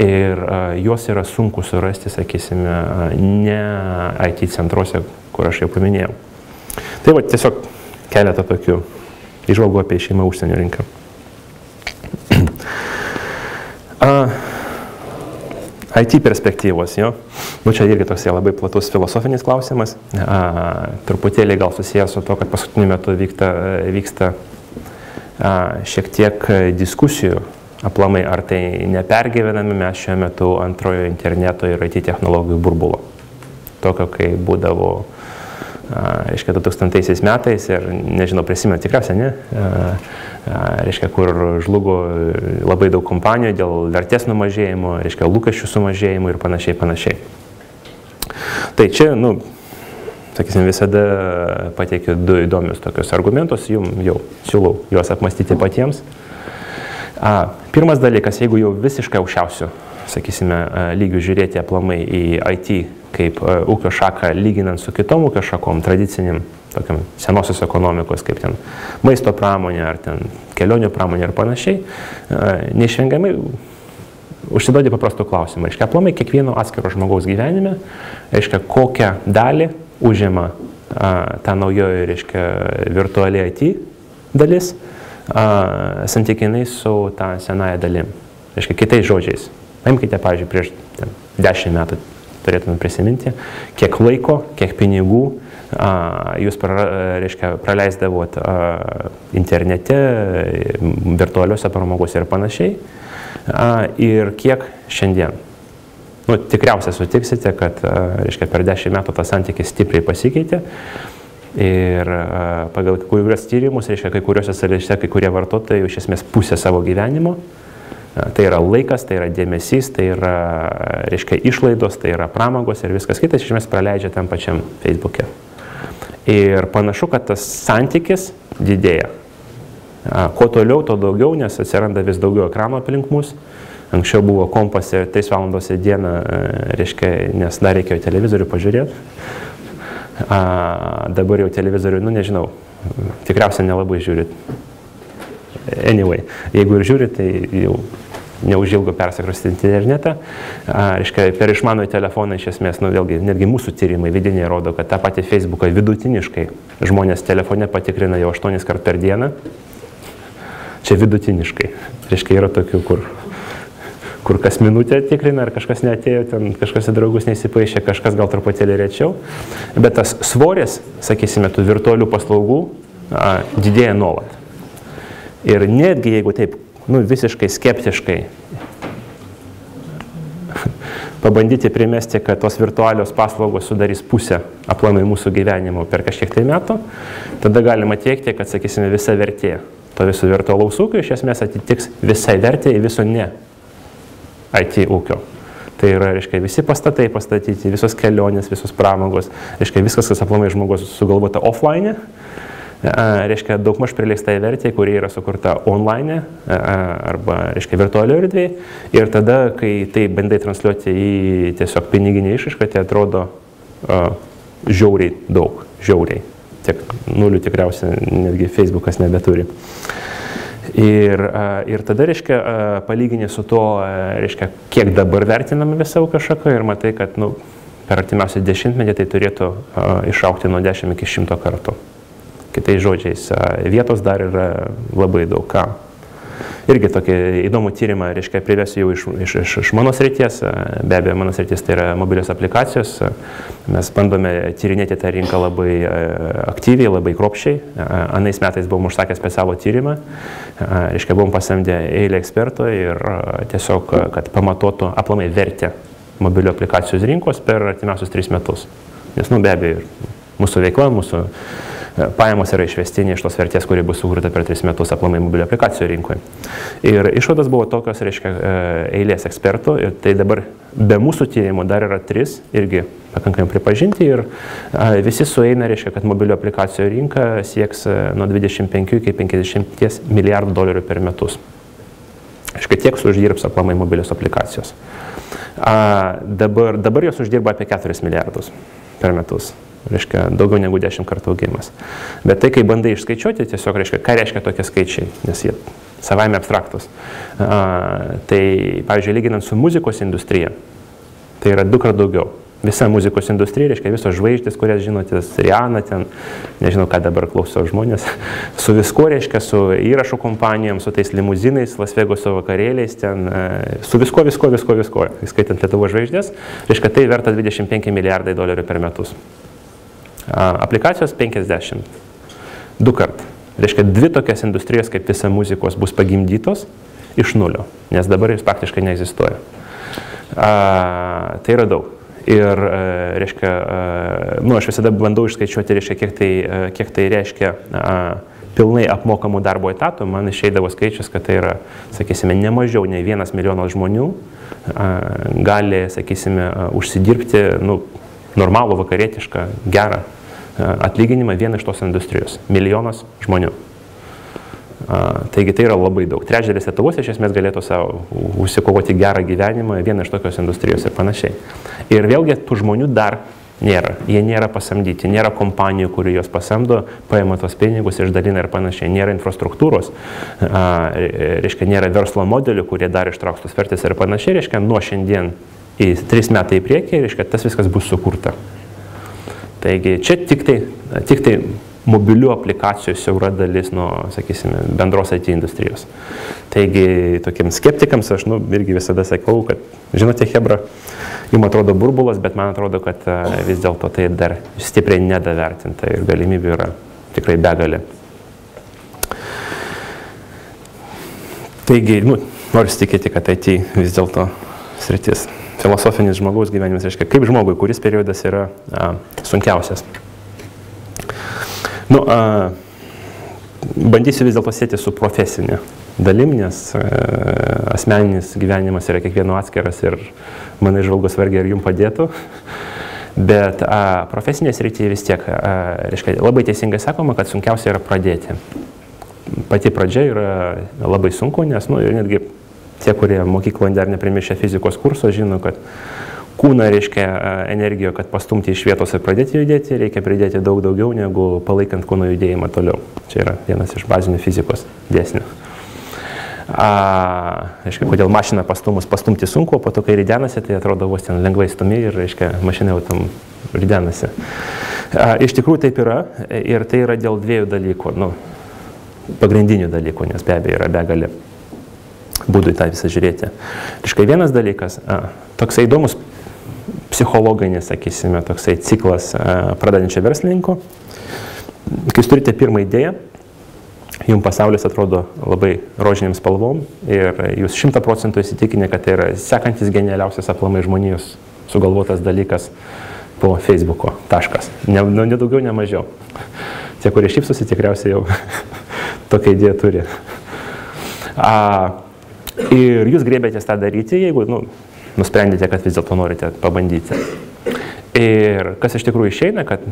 A: ir juos yra sunku surasti, sakysime, ne IT centruose, kur aš jau paminėjau. Tai va, tiesiog keletą tokių įžvalgų apie išėjimą užsienio rinką. IT perspektyvos, jo. Nu, čia irgi toks labai platus filosofinis klausimas. Truputėlį gal susijęs su to, kad paskutiniu metu vyksta šiek tiek diskusijų aplamai, ar tai nepergyvename mes šiuo metu antrojo interneto ir IT technologijų burbulo. Tokio, kai būdavo 2000 metais ir, nežinau, prisimenu tikriausiai, ne, kur žlugo labai daug kompanijų dėl vertės numažėjimo, lūkesčių sumažėjimo ir panašiai. Tai čia, sakysim, visada pateikiu du įdomius tokius argumentus, jums jau siūlau juos apmastyti patiems. Pirmas dalykas, jeigu jau visiškai aukščiausių, sakysime, lygių žiūrėti aplamai į IT kaip ūkio šaką lyginant su kitom ūkio šakom, tradiciniam, tokiam senosios ekonomikos, kaip ten maisto pramonė ar ten kelionių pramonė ir panašiai, neišvengiamai užsiduodi paprastų klausimų. Aplamai kiekvieno atskiro žmogaus gyvenime, kokią dalį užima ta naujoji, virtuali IT dalis, santykinai su ta senaja dalim. Kitais žodžiais. Paimkite, pavyzdžiui, prieš 10 metų turėtume prisiminti, kiek laiko, kiek pinigų jūs praleisdavot internete, virtualiuose pramogose ir panašiai, ir kiek šiandien. Tikriausiai sutiksite, kad per 10 metų tas santykis stipriai pasikeitė ir pagal kai kuriuos tyrimus, kai kuriuose šalyse, kai kurie vartotojai iš esmės pusę savo gyvenimo. Tai yra laikas, tai yra dėmesys, tai yra, išlaidos, tai yra pramogos ir viskas kitas, iš esmės praleidžia tam pačiam Facebook'e. Ir panašu, kad tas santykis didėja. Kuo toliau, to daugiau, nes atsiranda vis daugiau ekranų aplink mus. Anksčiau buvo kompas 3 valandos į dieną, nes dar reikėjo televizorių pažiūrėti. Dabar jau televizorių, nežinau, tikriausiai nelabai žiūrit. Anyway, jeigu ir žiūrit, tai jau neužilgo persikrausti internetą. Per išmanųjį telefoną iš esmės, vėlgi, netgi mūsų tyrimai vidiniai rodo, kad tą patį Facebooką vidutiniškai žmonės telefone patikrina jau 8 kart per dieną. Čia vidutiniškai. Yra tokių, kur kas minutę tikrina, ar kažkas neatėjo, ten kažkas į draugus neįsipaišė, kažkas gal truputėlį rečiau. Bet tas svoris, sakysime, tų virtualių paslaugų didėja nuolat. Ir netgi jeigu taip, visiškai skeptiškai pabandyti primesti, kad tos virtualios paslaugos sudarys pusę aplamai mūsų gyvenimo per kažkiek tai metų, tada galima teigti, kad, sakysime, visa vertė to viso virtualaus ūkio iš esmės atitiks visai vertė į viso ne IT ūkio. Tai yra, visi pastatai pastatyti, visos kelionės, visos pramogos, viskas, kas aplamai žmogus sugalvota offline, daugmaž prileista į vertę, kuri yra sukurta online arba, virtualioje erdvėje. Ir tada, kai tai bandai transliuoti į tiesiog piniginį išraišką, tai atrodo žiauriai daug, žiauriai. Tiek nulių tikriausiai netgi Facebookas nebeturi. Ir tada, palyginti su to, kiek dabar vertiname visą ūkio šaką ir matai, kad per artimiausią 10-metį tai turėtų išaugti nuo 10 iki 100 kartų. Kitais žodžiais, vietos dar yra labai daug. Irgi tokį įdomų tyrimą, privesiu jau iš mano srities. Be abejo, mano srities tai yra mobilios aplikacijos. Mes bandome tyrinėti tą rinką labai aktyviai, labai kruopščiai. Anais metais buvom užsakę specialų tyrimą. Buvom pasamdę eilę ekspertų ir tiesiog, kad pamatuotų aplamai vertę mobilių aplikacijos rinkos per artimiausius 3 metus. Nes, be abejo, mūsų veikla, mūsų pajamos yra išvestinė iš tos vertės, kuri bus sukurta per 3 metus aplamai mobilių aplikacijų rinkoje. Ir išvados buvo tokios, eilės ekspertų, ir tai dabar be mūsų tyrimų dar yra 3, irgi pakankamai pripažinti, ir visi sueina, kad mobilių aplikacijų rinka sieks nuo 25 iki 50 milijardų dolerių per metus. Tiek uždirbs aplamai mobilios aplikacijos. Dabar jos uždirba apie 4 milijardus per metus. Reiškia, daugiau negu 10 kartų augimas. Bet tai, kai bandai išskaičiuoti, tiesiog reiškia, ką reiškia tokie skaičiai, nes jie savaime abstraktus. Tai, pavyzdžiui, lyginant su muzikos industrija, tai yra 2 kartų daugiau. Visa muzikos industrija, reiškia, visos žvaigždės, kurias žinote, Rihanna ten, nežinau, ką dabar klauso žmonės, su viskuo, reiškia, su įrašų kompanijom, su tais limuzinais, Las Vegaso vakarėliais, ten, su viskuo, įskaitant Lietuvos žvaigždės, reiškia, tai verta 25 milijardai dolerių per metus. Aplikacijos 50. 2 kart. Reiškia, 2 tokias industrijas, kaip visa muzikos, bus pagimdytos iš nulio, nes dabar jis praktiškai neegzistuoja. Tai yra daug. Ir, reiškia, aš visada bandau išskaičiuoti, reiškia, kiek tai reiškia pilnai apmokamų darbo etatų. Man išeidavo skaičius, kad tai yra, sakysime, ne mažiau nei 1 milijonas žmonių gali, sakysime, užsidirbti normalų, vakarietišką, gerą atlyginimą vien iš tos industrijos. 1 milijonas žmonių. Taigi tai yra labai daug. Trečdalis Lietuvos iš esmės galėtų savo užsikovoti gerą gyvenimą vien iš tokios industrijos ir panašiai. Ir vėlgi tų žmonių dar nėra. Jie nėra pasamdyti, nėra kompanijų, kurių jos pasamdo, paima tos pinigus, išdalina ir panašiai. Nėra infrastruktūros, reiškia, nėra verslo modelių, kurie dar ištrauks tos vertės ir panašiai. Reiškia, nuo šiandien į 3 metai į priekį, reiškia, tas viskas bus sukurta. Taigi čia tik tai mobilių aplikacijų siaura dalis nuo, sakysime, bendros IT industrijos. Taigi tokiems skeptikams aš irgi visada sakau, kad, žinote, chebra, jums atrodo burbulas, bet man atrodo, kad vis dėlto tai dar stipriai nedavertinta ir galimybių yra tikrai begalė. Taigi, noriu tikėti, kad IT vis dėlto sritis. Filosofinis žmogaus gyvenimas, reiškia, kaip žmogui, kuris periodas yra sunkiausias. Bandysiu vis dėlto sėti su profesinė dalim, nes asmeninis gyvenimas yra kiekvieno atskiras ir mano žvalgos vargiai ir jums padėtų. Bet profesinė srityje vis tiek, reiškia, labai teisingai sakoma, kad sunkiausia yra pradėti. Pati pradžia yra labai sunku, nes, netgi tie, kurie mokykloje dar neprimešė fizikos kurso, žino, kad kūną, reiškia, energiją, kad pastumti iš vietos ir pradėti judėti, reikia pridėti daug daugiau, negu palaikant kūno judėjimą toliau. Čia yra vienas iš bazinių fizikos dėsnių. Reiškia, kodėl mašiną pastumti sunku, o po to, kai ridenasi, tai atrodo vos ten lengvai stumi ir, reiškia, mašina jau tam ridenasi. Iš tikrųjų taip yra ir tai yra dėl 2 dalykų, pagrindinių dalykų, nes be abejo yra begalė būdų į tą visą žiūrėti. Reiškia, vienas dalykas, toksai įdomus psichologinis, sakysime, toksai ciklas pradedančio verslininko. Kai jūs turite pirmą idėją, jums pasaulis atrodo labai rožiniam spalvom ir jūs 100% įsitikinę, kad tai yra sekantis genialiausias aplamai žmonijos sugalvotas dalykas po Facebooko. Taškas. Ne daugiau, ne mažiau. Tie, kurie šypsosi, tikriausiai jau tokią idėją turi. Ir jūs grėbėtės tą daryti, jeigu nusprendėte, kad vis dėlto norite pabandyti. Ir kas iš tikrųjų išeina, kad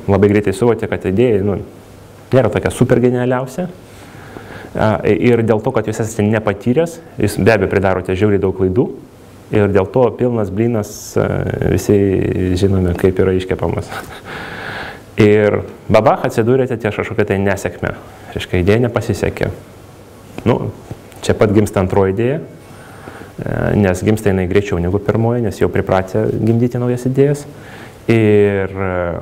A: labai greitai suvokite, kad idėja nėra tokia super genialiausia. Ir dėl to, kad jūs esate nepatyręs, jūs be abejo pridarote žiauriai daug klaidų. Ir dėl to pilnas blynas visi žinome, kaip yra iškepamas. Ir babach atsidūrėte ties kažkokią tai nesėkmę. Reiškia, idėja nepasisekė. Čia pat gimsta antroji idėja, nes gimsta jinai greičiau negu pirmoji, nes jau pripratę gimdyti naujas idėjas. Ir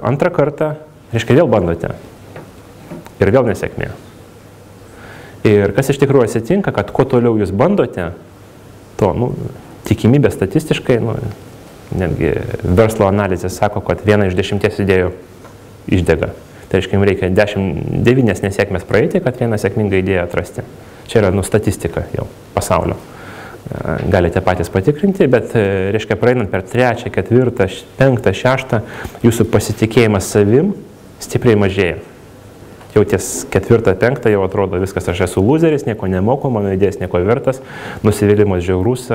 A: antrą kartą, reiškia, vėl bandote. Ir vėl nesėkmė. Ir kas iš tikrųjų atsitinka, kad kuo toliau jūs bandote, to tikimybė statistiškai, netgi verslo analizė sako, kad 1 iš 10 idėjų išdega. Tai reiškia, jums reikia 9 nesėkmės praeiti, kad 1 sėkmingą idėją atrasti. Čia yra statistika jau pasaulio. Galite patys patikrinti, bet, reiškia, praeinant per 3, 4, 5, 6, jūsų pasitikėjimas savim stipriai mažėja. Jau ties 4, 5 jau atrodo viskas, aš esu loseris, nieko nemoku, mano idėjas nieko vertas, nusivylimas žiaurus,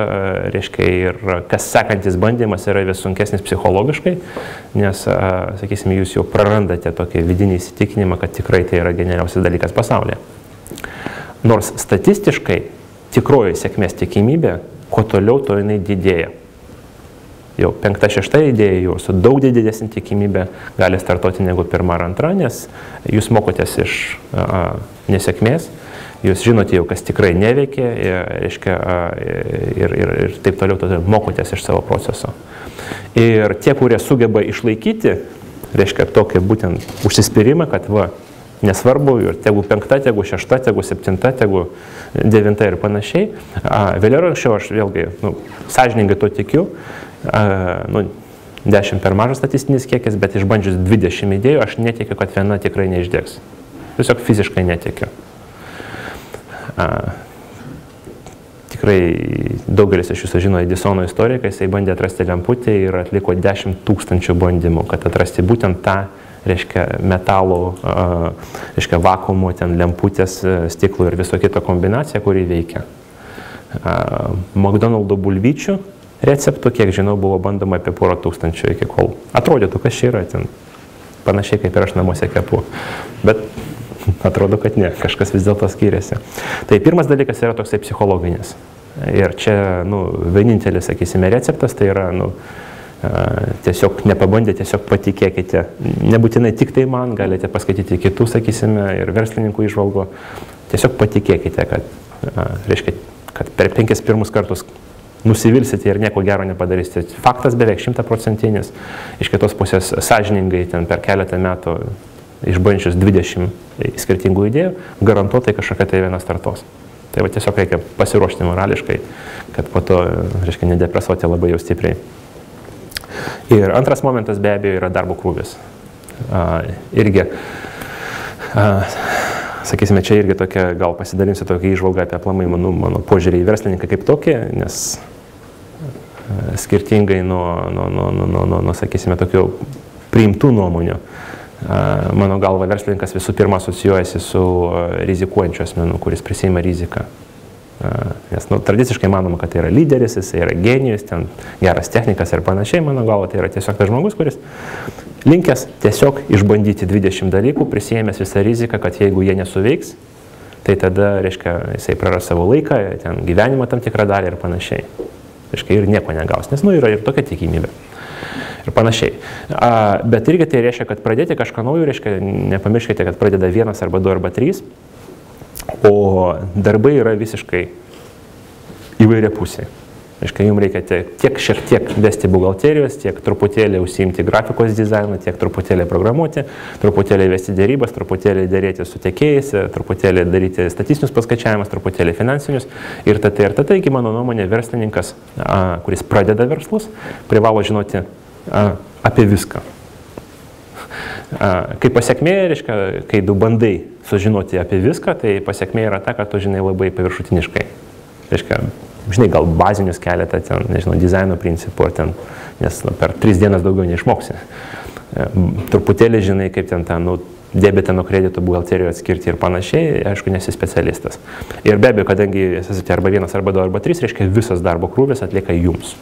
A: reiškia, ir kas sekantis bandymas yra vis sunkesnis psichologiškai, nes, sakysime, jūs jau prarandate tokį vidinį įsitikinimą, kad tikrai tai yra genialiausias dalykas pasaulyje. Nors statistiškai tikroji sėkmės tikimybė, kuo toliau, to jinai didėja. jau 5-6 idėja jau su daug didesnė tikimybė gali startuoti negu 1 ar 2, nes jūs mokotės iš nesėkmės, jūs žinote jau, kas tikrai neveikia, reiškia, ir taip toliau mokotės iš savo proceso. Ir tie, kurie sugeba išlaikyti, reiškia, tokį būtent užsispyrimą, kad nesvarbu, ir tegu 5, tegu 6, tegu 7, tegu 9 ir panašiai. Vėliau ir anksčiau aš vėlgi, sąžiningai to tikiu, 10 per mažas statistinis kiekis, bet išbandžius 20 idėjų, aš netikiu, kad viena tikrai neišdegs. Tiesiog fiziškai netikiu. Tikrai daugelis iš jūsų žino Edisono istoriją, kai jisai bandė atrasti lemputę ir atliko 10 000 bandymų, kad atrasti būtent tą, reiškia, metalų, reiškia, vakuumo, ten lemputės, stiklų ir viso kito kombinacija, kuri veikia. McDonald'o bulvyčių receptų, kiek žinau, buvo bandoma apie 1 000 iki kol atrodytų, kas čia yra, ten panašiai kaip ir aš namuose kepu. Bet atrodo, kad ne, kažkas vis dėlto skiriasi. Tai pirmas dalykas yra toksai psichologinis. Ir čia, vienintelis, sakysime, receptas, tai yra, tiesiog nepabandę, tiesiog patikėkite. Nebūtinai tik tai man, galite paskaityti kitų, sakysime, ir verslininkų įžvalgų. Tiesiog patikėkite, kad, reiškia, kad per 5 pirmus kartus nusivilsite ir nieko gero nepadarysite. Faktas beveik 100%. Iš kitos pusės sąžiningai ten per keletą metų išbandžius 20 skirtingų idėjų, garantuotai kažkokia tai viena startos. Tai tiesiog reikia pasiruošti morališkai, kad po to, reiškia, nedepresuoti labai jau stipriai. Ir antras momentas be abejo yra darbo krūvis. Irgi, sakysime, čia irgi tokia, gal pasidalinsiu tokia įžvalga apie aplamai mano požiūrį į verslininką kaip tokį, nes skirtingai nuo, sakysime, tokių priimtų nuomonių. Mano galva, verslininkas visų pirma asocijuojasi su rizikuojančiu asmenu, kuris prisiima riziką. Nes tradiciškai manoma, kad tai yra lyderis, jis yra genijus, ten geras technikas ir panašiai. Mano galva, tai yra tiesiog tas žmogus, kuris linkęs tiesiog išbandyti 20 dalykų, prisijėmęs visą riziką, kad jeigu jie nesuveiks, tai tada, reiškia, jisai praras savo laiką, ten gyvenimą tam tikrą dalį ir panašiai. Reiškia, ir nieko negaus, nes yra ir tokia tikimybė. Ir panašiai. Bet irgi tai reiškia, kad pradėti kažką naujo, reiškia, nepamirškite, kad pradeda 1 arba 2 arba 3, o darbai yra visiškai įvairia pusė. Reiškia, jums reikia šiek tiek vesti buhalterijos, tiek truputėlį užsiimti grafikos dizainą, tiek truputėlį programuoti, truputėlį vesti dėrybas, truputėlį dėrėti su tiekėjais, truputėlį daryti statistinius paskaičiavimus, truputėlį finansinius ir tada. Taigi, mano nuomonė, verslininkas, kuris pradeda verslus, privalo žinoti apie viską. Kaip pasiekmė, reiškia, kai tu bandai sužinoti apie viską, tai pasiekmė yra ta, kad tu žinai labai paviršutiniškai. Reiškia, žinai, gal bazinius keletą, ten, nežinau, dizaino principų, nes per 3 dienas daugiau neišmoksi. Truputėlį žinai, kaip ten, debetą nuo kreditų buhalteriją atskirti ir panašiai, aišku, nesi specialistas. Ir be abejo, kadangi esate arba 1, arba 2, arba 3, reiškia, visas darbo krūvis atlieka jums.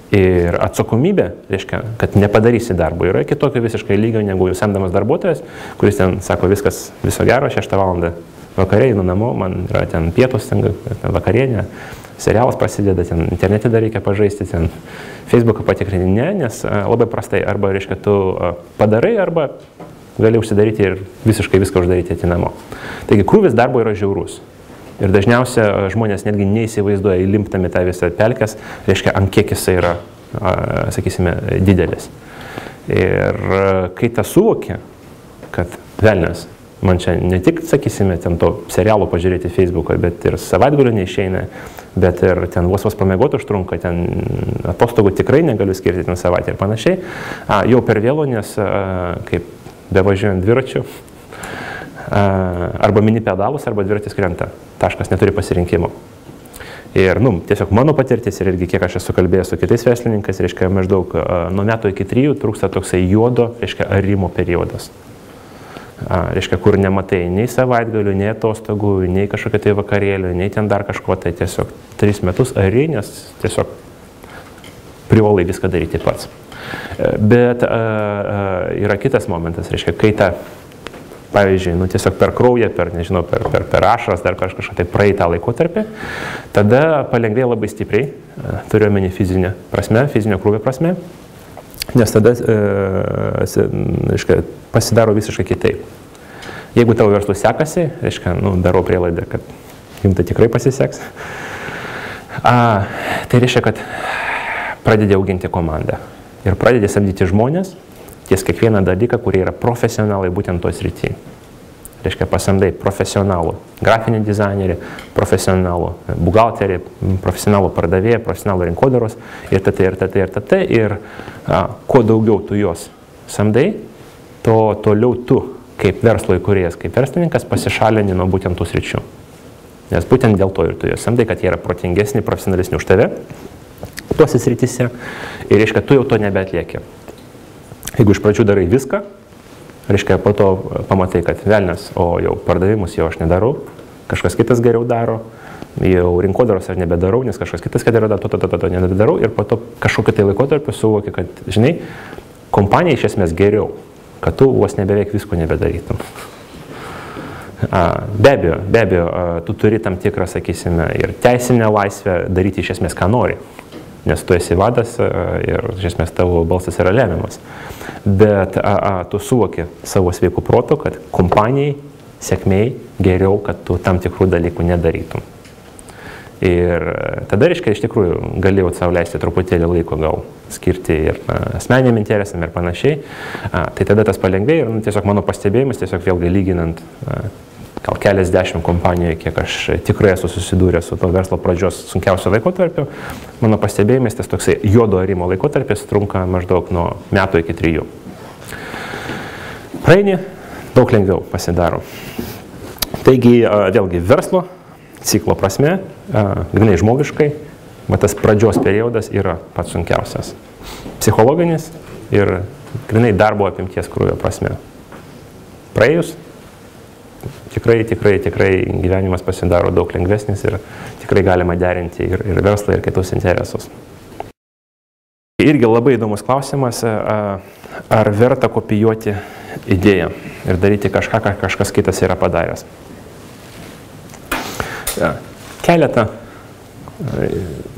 A: Ir atsakomybė, reiškia, kad nepadarysi darbo, yra kitokio visiškai lygio negu jūs samdamas darbuotojas, kuris ten sako viskas viso gero, 6 valandą vakare einu namo, man yra ten pietus, ten vakarienė, serialas prasideda, ten internete dar reikia pažaisti, ten Facebooką patikrinti, ne, nes labai prastai, arba, reiškia, tu padarai, arba gali užsidaryti ir visiškai viską uždaryti ati namo. Taigi krūvis darbo yra žiaurus. Ir dažniausia žmonės netgi neįsivaizduoja įlimptami tą visą pelkės, reiškia, ant kiek jisai yra, sakysime, didelis. Ir kai tą suvokia, kad velnias, man čia ne tik, sakysime, ten to serialo pažiūrėti Facebooką, bet ir savaitgalių neišeina, bet ir ten vos pramiegot užtrunka, ten atostogų tikrai negaliu skirti ten savaitę ir panašiai, jau per vėlu, nes kaip bevažiuojant dviračiu, arba mini pedalus, arba dviratis krenta. Taškas, neturi pasirinkimo. Ir, tiesiog mano patirtis ir irgi kiek aš esu kalbėjęs su kitais verslininkais, reiškia, maždaug nuo metų iki 3 trūksta toksai juodo, reiškia, arimo periodas. Reiškia, kur nematai nei savaitgalių, nei atostogų, nei kažkokio tai vakarėlių, nei ten dar kažko, tai tiesiog 3 metus ari, nes tiesiog privalai viską daryti pats. Bet yra kitas momentas, reiškia, kai ta pavyzdžiui, nu, tiesiog per kraują, nežinau, per ašaras, dar per kažką tai praeitą laikotarpį, tada palengvėja labai stipriai, turiu omeny fizinę prasme, fizinio krūvio prasme, nes tada pasidaro visiškai kitaip. Jeigu tavo verslus sekasi, nu, darau prielaidą, kad jums tai tikrai pasiseks, tai reiškia, kad pradedi auginti komandą ir pradedi samdyti žmonės ties kiekvieną dalyką, kurie yra profesionalai būtent to srity. Reiškia, pasamdai profesionalų grafinį dizainerį, profesionalų buhalterį, profesionalų pardavėją, profesionalų rinkodaros ir tt. Ir kuo daugiau tu juos samdai, to toliau tu, kaip verslo įkūrėjas, kaip verslininkas, pasišalini nuo būtent tų sričių. Nes būtent dėl to ir tu juos samdai, kad jie yra protingesni, profesionalesni už tave tuose srityse. Ir reiškia, tu jau to nebeatlieki. Jeigu iš pradžių darai viską, reiškia, po to pamatai, kad velnias, o jau pardavimus jau aš nedarau, kažkas kitas geriau daro, jau rinkodaros aš nebedarau, nes kažkas kitas geriau daro, to nebedarau, ir po to kažkokį tai laikotarpį suvoki, kad, žinai, kompanija iš esmės geriau, kad tu vos nebeveik visko nebedarytum. Be abejo, tu turi tam tikrą, sakysime, ir teisinę laisvę daryti iš esmės, ką nori. Nes tu esi vadas ir iš esmės tavo balsas yra lemiamas. Bet tu suvoki savo sveikų protų, kad kompanijai, sėkmei geriau, kad tu tam tikrų dalykų nedarytum. Ir tada, reiškia, iš tikrųjų galėjau savo leisti truputėlį laiko gal skirti ir asmeniniam interesam ir panašiai. Tai tada tas palengvėjo ir tiesiog mano pastebėjimas, tiesiog vėlgi lyginant gal keliasdešimt kompanijų, kiek aš tikrai esu susidūręs su to verslo pradžios sunkiausio laikotarpio, mano pastebėjimas, tas toksai juodo arimo laikotarpis trunka maždaug nuo metų iki 3. Praeini, daug lengviau pasidaro. Taigi, vėlgi, verslo ciklo prasme, grinai žmogiškai, tas pradžios periodas yra pats sunkiausias. Psichologinis ir grinai darbo apimties krūvio prasme. Praėjus, tikrai gyvenimas pasidaro daug lengvesnis ir tikrai galima derinti ir verslą, ir kitus interesus. Irgi labai įdomus klausimas, ar verta kopijuoti idėją ir daryti kažką, ką kažkas kitas yra padaręs. Keletą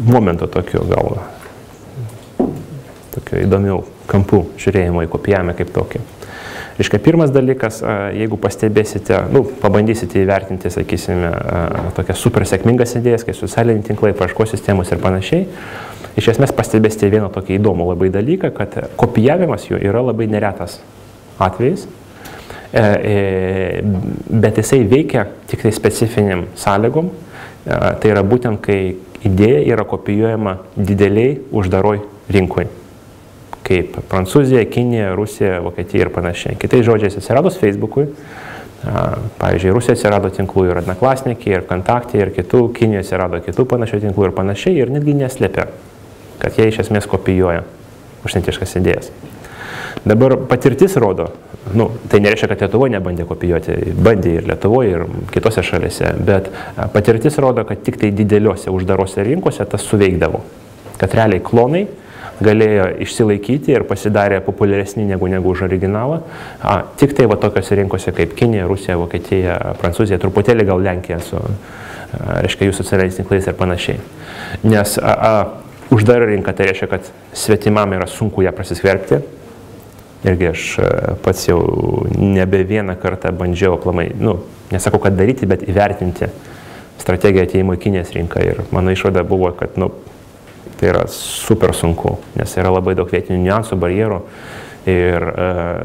A: momentų tokių gal įdomių kampų žiūrėjimo į kopijavimą kaip tokį. Reiškia, pirmas dalykas, jeigu pastebėsite, pabandysite įvertinti, sakysime, tokias super sėkmingas idėjas, kaip socialiniai tinklai, paieškos sistemos ir panašiai, iš esmės pastebėsite vieną tokį įdomų labai dalyką, kad kopijavimas jų yra labai neretas atvejis, bet jisai veikia tik tai specifiniam sąlygom, tai yra būtent, kai idėja yra kopijuojama dideliai uždaroj rinkoj, kaip Prancūzija, Kinija, Rusija, Vokietija ir panašiai. Kitais žodžiais, atsiradus Facebookui, pavyzdžiui, Rusija atsirado tinklų ir Odnaklasnikai, ir Kontaktė, ir kitų, Kinija atsirado kitų panašių tinklų ir panašiai, ir netgi neslėpia, kad jie iš esmės kopijuoja užsienietiškas idėjas. Dabar patirtis rodo, tai nereiškia, kad Lietuvoje nebandė kopijuoti, bandė ir Lietuvoje, ir kitose šalise, bet patirtis rodo, kad tik tai dideliuose uždarose rinkose tas suveikdavo, kad realiai klonai galėjo išsilaikyti ir pasidarė populiaresni negu už originalą. Tik tai tokiose rinkose kaip Kinija, Rusija, Vokietija, Prancūzija, truputėlį gal Lenkija su, reiškia, jų socialiniais tinklais ir panašiai. Nes uždara rinka tai reiškia, kad svetimam yra sunku ją prasiskverbti. Irgi aš pats jau nebe vieną kartą bandžiau aplamai, nesakau, kad daryti, bet įvertinti strategiją atėjimo į Kinijos rinką. Ir mano išvada buvo, kad tai yra super sunku, nes yra labai daug vietinių niuansų, barjerų ir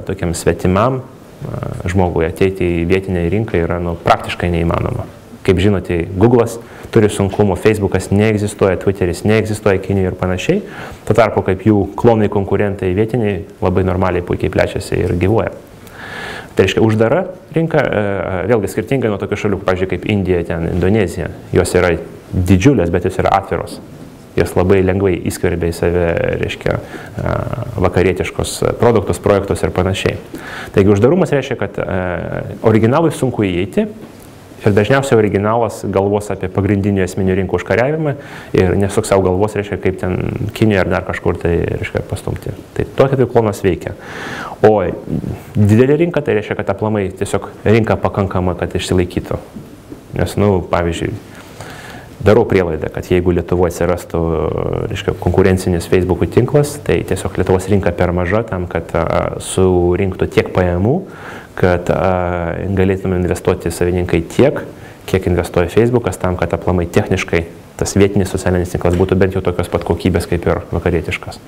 A: tokiam svetimam žmogui ateiti į vietinę rinką yra praktiškai neįmanoma. Kaip žinote, Google'as turi sunkumų, Facebook'as neegzistuoja, Twitter'is neegzistuoja Kinijoje ir panašiai, tuo tarpu kaip jų klonai konkurentai vietiniai labai normaliai puikiai plečiasi ir gyvuoja. Tai reiškia, uždara rinka, vėlgi skirtingai nuo tokių šalių, pavyzdžiui, kaip Indija, Indonezija, jos yra didžiulės, bet jos yra atviros. Jos labai lengvai įskverbia į save, reiškia, vakarietiškos produktus, projektus ir panašiai. Taigi uždarumas reiškia, kad originalui sunku įeiti, Ir dažniausiai originalas galvos apie pagrindinių esminių rinkų užkariavimą ir nesuks savo galvos, reiškia, kaip ten Kinijoje ar dar kažkur tai, reiškia, pastumti. Tai tokia tai klonas veikia. O didelė rinka, tai reiškia, kad aplamai tiesiog rinka pakankama, kad išsilaikytų. Nes, pavyzdžiui, darau prielaidą, kad jeigu Lietuvoje atsirastų, reiškia, konkurencinis Facebook'ų tinklas, tai tiesiog Lietuvos rinka per maža tam, kad surinktų tiek pajamų, kad galėtume investuoti savininkai tiek, kiek investuoja Facebook'as tam, kad aplamai techniškai tas vietinis socialinis tinklas būtų bent jau tokios pat kokybės kaip ir vakarietiškas.